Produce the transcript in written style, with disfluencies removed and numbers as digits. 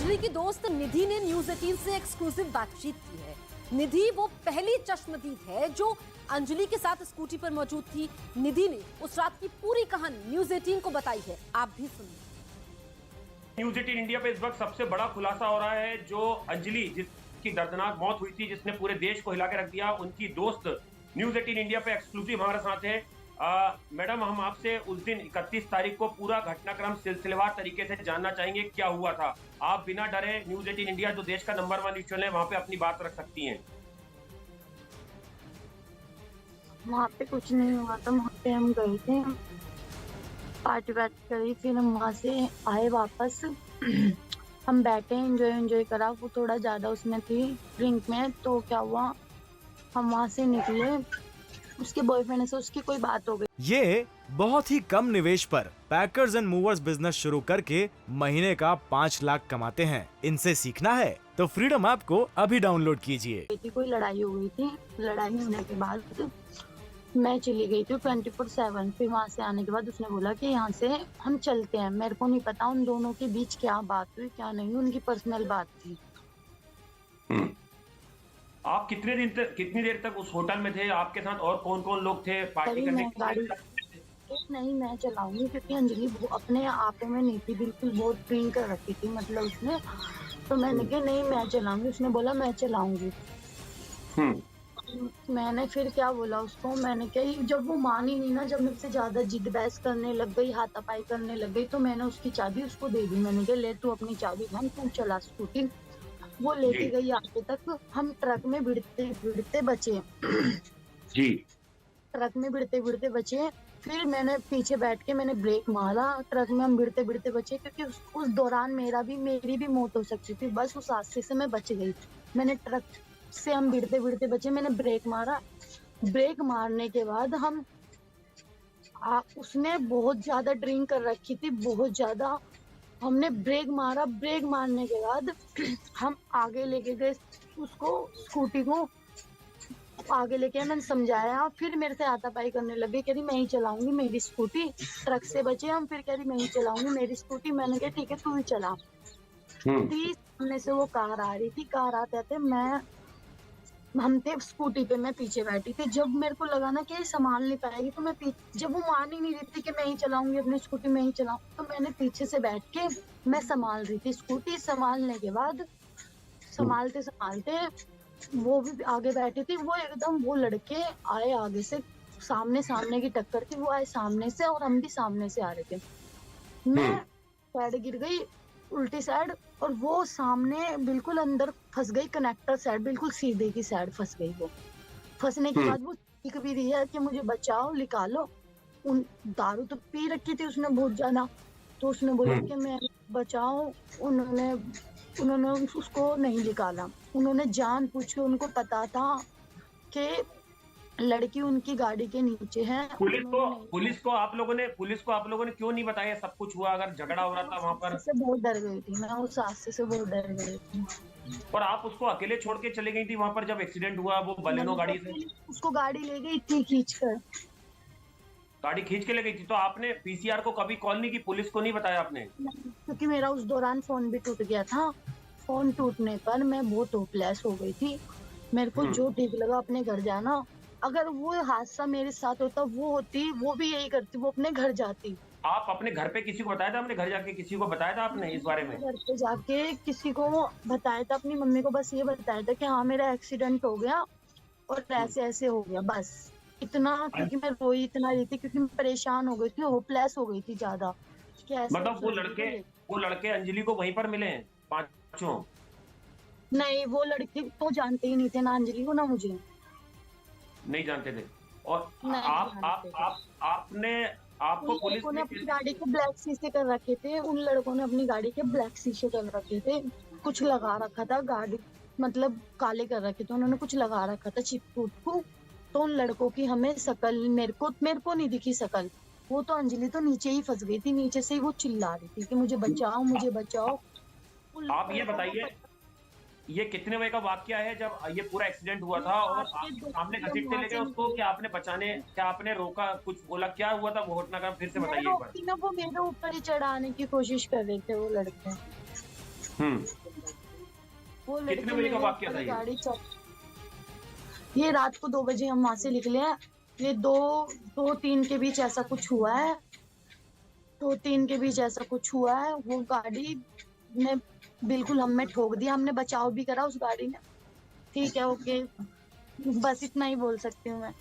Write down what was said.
अंजलि की दोस्त निधि ने न्यूज 18 से एक्सक्लूसिव बातचीत की है। निधि वो पहली चश्मदीद है जो अंजलि के साथ स्कूटी पर मौजूद थी। निधि ने उस रात की पूरी कहानी न्यूज 18 को बताई है, आप भी सुनिए। न्यूज 18 इंडिया पे इस वक्त सबसे बड़ा खुलासा हो रहा है। जो अंजलि जिसकी दर्दनाक मौत हुई थी, जिसने पूरे देश को हिला के रख दिया, उनकी दोस्त न्यूज 18 इंडिया पे एक्सक्लूसिव हमारे साथ है। मैडम, हम आपसे उस दिन 31 तारीख को पूरा घटनाक्रम सिलसिलेवार तरीके से जानना चाहेंगे, क्या हुआ था। आप बिना डरे न्यूज 18 इंडिया जो देश का नंबर 1 न्यूज चैनल है, वहां पे अपनी बात रख सकती हैं। वहाँ पे कुछ नहीं हुआ था। वहाँ पे हम गए थे, पार्टी वार्टी करी, फिर हम वहाँ से आए वापस। हम बैठे, एंजॉय करा। वो थोड़ा ज्यादा उसमें थी ड्रिंक में, तो क्या हुआ, हम वहाँ से निकले, उसके बॉयफ्रेंड से उसकी कोई बात हो गई। ये बहुत ही कम निवेश पर पैकर्स एंड मूवर्स बिजनेस शुरू करके महीने का 5 लाख कमाते हैं। इनसे सीखना है तो फ्रीडम ऐप को अभी डाउनलोड कीजिए। कोई लड़ाई हो गई थी, लड़ाई होने के बाद मैं चली गई थी 24/7। फिर वहाँ से आने के बाद उसने बोला कि यहाँ से हम चलते हैं। मेरे को नहीं पता उन दोनों के बीच क्या बात हुई क्या नहीं, उनकी पर्सनल बात थी। आप कितनी देर तक उस होटल में थे? आपके साथ और कौन कौन लोग थे पार्टी करने के लिए? नहीं, मैं चलाऊंगी, क्योंकि अंजलि अपने आप में नहीं थी, बिल्कुल बहुत ड्रिंक कर रखी थी मतलब उसने। तो मैंने कहा नहीं मैं चलाऊंगी, उसने बोला मैं चलाऊंगी। मैंने फिर क्या बोला उसको, मैंने कहा जब वो मानी नहीं ना, जब मेरे से ज्यादा जिद बहस करने लग गई, हाथापाई करने लग गई, तो मैंने उसकी चाबी उसको दे दी। मैंने कहा ले तू अपनी चाबी हम तू चला स्कूटी। वो लेके गई आगे तक। हम ट्रक में भिड़ते बचे जी। ट्रक में भिड़ते बचे। फिर मैंने पीछे बैठ के मैंने ब्रेक मारा। ट्रक में हम भिड़ते बचे, क्योंकि उस दौरान मेरी भी मौत हो सकती थी। बस उस हादसे से मैं बच गई। मैंने ट्रक से हम भिड़ते बचे, मैंने ब्रेक मारा। ब्रेक मारने के बाद उसने बहुत ज्यादा ड्रिंक कर रखी थी, बहुत ज्यादा। हमने ब्रेक मारा, ब्रेक मारने के बाद हम आगे लेके गए उसको, स्कूटी को आगे लेके मैंने समझाया। फिर मेरे से हाथापाई करने लगे, कह रही मैं ही चलाऊंगी मेरी स्कूटी। ट्रक से बचे हम, फिर कह रही मैं ही चलाऊंगी मेरी स्कूटी। मैंने कहा ठीक है तू ही चला। सामने से वो कार आ रही थी, कार आते आते हम थे स्कूटी पे, मैं पीछे बैठी थी। जब मेरे को लगा ना कि संभाल नहीं पाएगी, तो मैं जब वो मान ही नहीं रही थी कि मैं ही चलाऊंगी अपनी स्कूटी, मैं ही चलाऊं, तो मैंने पीछे से बैठ के मैं संभाल रही थी स्कूटी। संभालने के बाद संभालते वो भी आगे बैठी थी। वो एकदम वो लड़के आए आगे से, सामने की टक्कर थी। वो आए सामने से और हम भी सामने से आ रहे थे। मैं साइड गिर गई, उल्टी साइड, और वो सामने बिल्कुल अंदर फंस गई, कनेक्टर साइड बिल्कुल सीधे की साइड फंस गई। वो फंसने के बाद वो चीख भी रही है कि मुझे बचाओ, निकालो। उन दारू तो पी रखी थी उसने बहुत ज्यादा, तो उसने बोला कि मैं बचाओ। उन्होंने उसको नहीं निकाला। उन्होंने जान पूछ के, उनको पता था कि लड़की उनकी गाड़ी के नीचे है। पुलिस को आप लोगों ने क्यों नहीं बताया सब कुछ हुआ? अगर झगड़ा हो रहा था वहाँ पर। से बहुत डर गई थी मैं, उस हादसे से बहुत डर गई थी। और आप उसको अकेले छोड़ के चले गई थी वहाँ पर जब एक्सीडेंट हुआ? वो बलेनो गाड़ी से उसको गाड़ी ले गई थी खींचकर, गाड़ी खींच के ले गई थी। तो आपने पीसीआर को कभी कॉल नहीं की? पुलिस को नहीं बताया आपने? क्योंकि मेरा उस दौरान फोन भी टूट गया था। फोन टूटने पर मैं बहुत होपलेस हो गई थी। मेरे को जो ठीक लगा अपने घर जाना। अगर वो हादसा मेरे साथ होता, वो भी यही करती, वो अपने घर जाती। आप अपने घर पे किसी को बताया था? अपने घर जाके किसी को बताया था आपने इस बारे में? घर पे जाके किसी को बताया था, अपनी मम्मी को बस ये बताया था कि हाँ मेरा एक्सीडेंट हो गया और ऐसे हो गया, बस इतना। क्योंकि मैं रोई इतना रही थी, क्योंकि मैं परेशान हो गई थी, होपलेस हो गई थी ज्यादा। मतलब वो लड़के अंजलि को वहीं पर मिले हैं पांचों? नहीं, वो लड़के तो जानते ही नहीं थे, ना अंजलि को ना मुझे। नहीं जानते थे। और आपको पुलिस ने अपनी गाड़ी के ब्लैक शीशे कर रखे थे। उन लड़कों ने अपनी गाड़ी के ब्लैक शीशे कर रखे थे, कुछ लगा रखा था गाड़ी, मतलब काले कर रखे थे उन्होंने, कुछ लगा रखा था चिपकूट को। तो उन लड़कों की हमें शकल, मेरे को नहीं दिखी शकल। वो तो अंजलि तो नीचे ही फंस गई थी, नीचे से ही वो चिल्ला रही थी कि मुझे बचाओ, मुझे बचाओ। आप ये बताइए, ये कितने बजे का वाकया है जब ये पूरा एक्सीडेंट हुआ था और आपके सामने घसीटते लेके उसको? क्या आपने रोका, कुछ बोला, क्या हुआ था वो घटनाक्रम फिर से बताइए एक बार। वो मेरे ऊपर ही चढ़ाने की कोशिश कर रहे थे वो लड़के। वो कितने लड़के बजे का मेरे वाकया था ऊपर ये? गाड़ी ये रात को 2 बजे हम वहां से निकले हैं। ये 2-3 के बीच ऐसा कुछ हुआ है। 2-3 के बीच ऐसा कुछ हुआ है। वो गाड़ी ने बिल्कुल हमें ठोक दिया। हमने बचाव भी करा उस गाड़ी ने। ठीक है, ओके, बस इतना ही बोल सकती हूँ मैं।